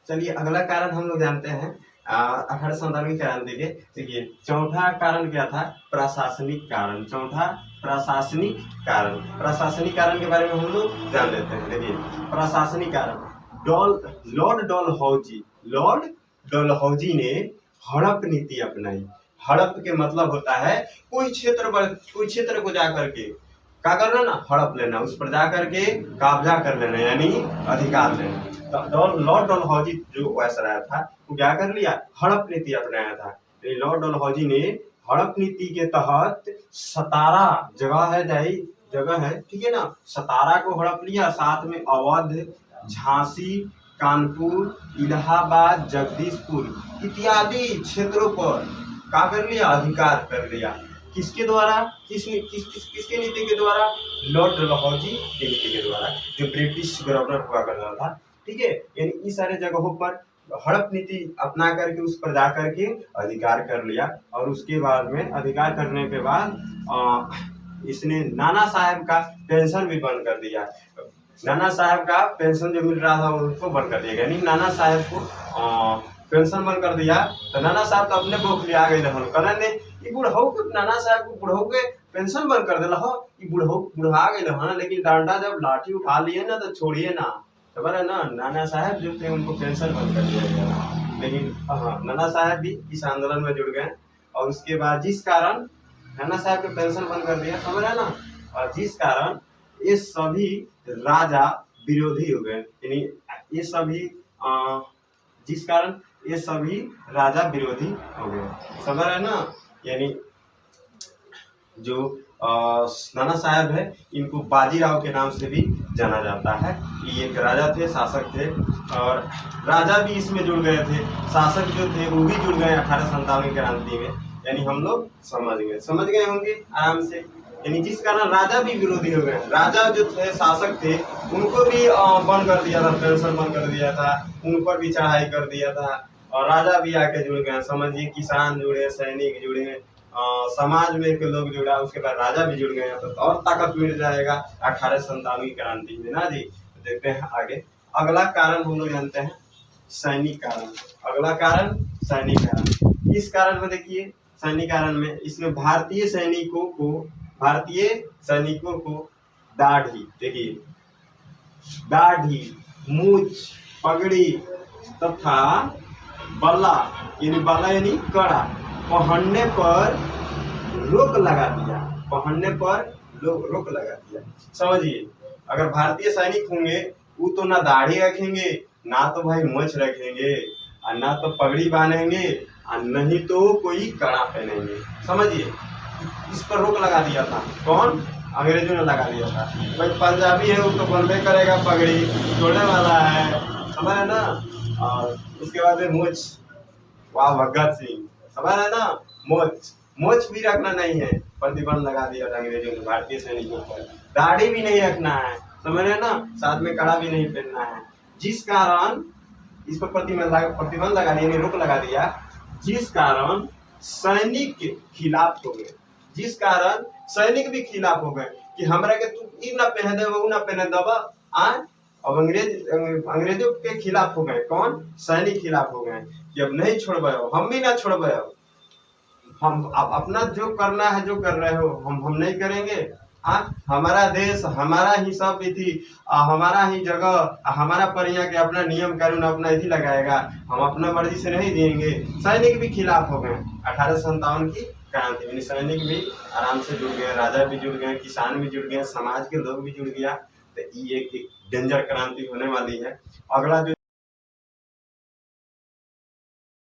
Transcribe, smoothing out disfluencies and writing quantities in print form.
चलिए अगला कारण हम लोग जानते हैं 1897 क्रांति के। देखिए चौथा कारण क्या था? प्रशासनिक कारण। चौथा प्रशासनिक कारण। प्रशासनिक कारण के बारे में हम लोग जान लेते हैं। देखिए प्रशासनिक कारण, लॉर्ड डलहौजी ने हड़प नीति अपनाई। हड़प के मतलब होता है कोई क्षेत्र को जाकर के क्या करना ना, हड़प लेना, उस पर जाकर के कब्जा कर लेना, यानी अधिकार लेना। तो लॉर्ड डलहौजी जो वायसराय था वो क्या कर लिया? हड़प नीति अपनाया था। लॉर्ड डलहौजी ने हड़प नीति के तहत सतारा जगह है, ठीक है ना, सतारा को हड़प लिया, साथ में अवध, झांसी, कानपुर, इलाहाबाद, जगदीशपुर इत्यादि क्षेत्रों पर क्या कर लिया? अधिकार कर लिया। किसके द्वारा? किसके नीति के द्वारा? लॉर्ड डलहौजी की नीति के द्वारा, जो ब्रिटिश गवर्नर हुआ करता था, ठीक है। यानी इस सारे जगहों पर हड़प नीति अपना करके उस पर जा करके अधिकार कर लिया। और उसके बाद में अधिकार करने के बाद इसने नाना साहब का पेंशन भी बंद कर दिया। नाना साहब का पेंशन जो मिल रहा था उसको बंद कर दिया, यानी नाना साहब को पेंशन बंद कर दिया। तो नाना साहब तो अपने बोख ले आ गए कहने बुढ़ऊ के, नाना साहब को बुढ़ऊ के पेंशन बंद कर दिला हो, बुढ़ा गए, लेकिन डांडा जब लाठी उठा लिए ना तो छोड़िए ना, खबर है ना। नाना साहब जो थे उनको पेंशन बंद कर दिया गया, लेकिन नाना साहब भी इस आंदोलन में जुड़ गए। और उसके बाद जिस कारण नाना साहब के पेंशन बंद कर दिया, खबर है ना, और जिस कारण ये सभी राजा विरोधी हो गए, यानी ये सभी जिस कारण ये सभी राजा विरोधी हो गए, समझ है ना। यानी जो नाना साहब है इनको बाजीराव के नाम से भी जाना जाता है। ये एक राजा थे, शासक थे, और राजा भी इसमें जुड़ गए थे, शासक जो थे वो भी जुड़ गए 1897 क्रांति में। यानी हम लोग समझ गए होंगे आराम से। यानी जिस कारण राजा भी विरोधी हो गए, राजा जो थे, शासक थे, उनको भी बंद कर दिया था, पेंशन बंद कर दिया था, उन पर भी चढ़ाई कर दिया था, और राजा भी आके जुड़ गए। समझिए किसान जुड़े, सैनिक जुड़े, समाज में के लोग जुड़ा, उसके बाद राजा भी जुड़ गए, तो और ताकत मिल जाएगा 1897 क्रांति में ना जी। देखते हैं आगे। अगला कारण हम लोग जानते हैं सैनिक कारण। अगला कारण सैनिक कारण। इस कारण में देखिए सैनिक कारण में इसमें भारतीय सैनिकों को दाढ़ी, देखिए दाढ़ी, मूछ, पगड़ी तथा बल्ला यानी कड़ा पहनने पर रोक लगा दिया। समझिए अगर भारतीय सैनिक होंगे वो तो ना दाढ़ी रखेंगे, ना तो भाई मूछ रखेंगे, और ना तो पगड़ी बांधेंगे, और नहीं तो कोई कड़ा पहनेंगे। समझिए इस पर रोक लगा दिया था। कौन? अंग्रेजों ने लगा दिया था। भाई पंजाबी है वो तो बनबे करेगा, पगड़ी छोड़ने वाला है, समझ है ना। और उसके बाद मूछ, वाह भगत सिंह, समझ है ना। मूछ भी रखना नहीं है, प्रतिबंध लगा दिया था अंग्रेजों ने भारतीय सैनिकों पर। दाढ़ी भी नहीं रखना है, समझ रहे ना, साथ में कड़ा भी नहीं पहनना है। जिस कारण इस पर प्रतिबंध लगा दिया, रोक लगा दिया, जिस कारण सैनिक के खिलाफ हो गए। जिस कारण सैनिक भी खिलाफ हो गए कि हमरा के तू ई ना पहने दे, वो ना पहने दबा। अब अंग्रेजों के खिलाफ हो गए। कौन? सैनिक खिलाफ हो गए कि अब नहीं छोड़बे, हम भी ना छोड़बे, हम अपना जो करना है जो कर रहे हो हम नहीं करेंगे। हमारा देश, हमारा ही सब थी, हमारा ही जगह, हमारा परिया के अपना नियम कानून अपना इसी लगाएगा, हम अपना मर्जी से नहीं देंगे। सैनिक भी खिलाफ हो गए 1857 की क्रांति में। सैनिक भी आराम से जुड़ गए, राजा भी जुड़ गए, किसान भी जुड़ गए, समाज के लोग भी जुड़ गया। तो ये एक डेंजर क्रांति होने वाली है। अगला जो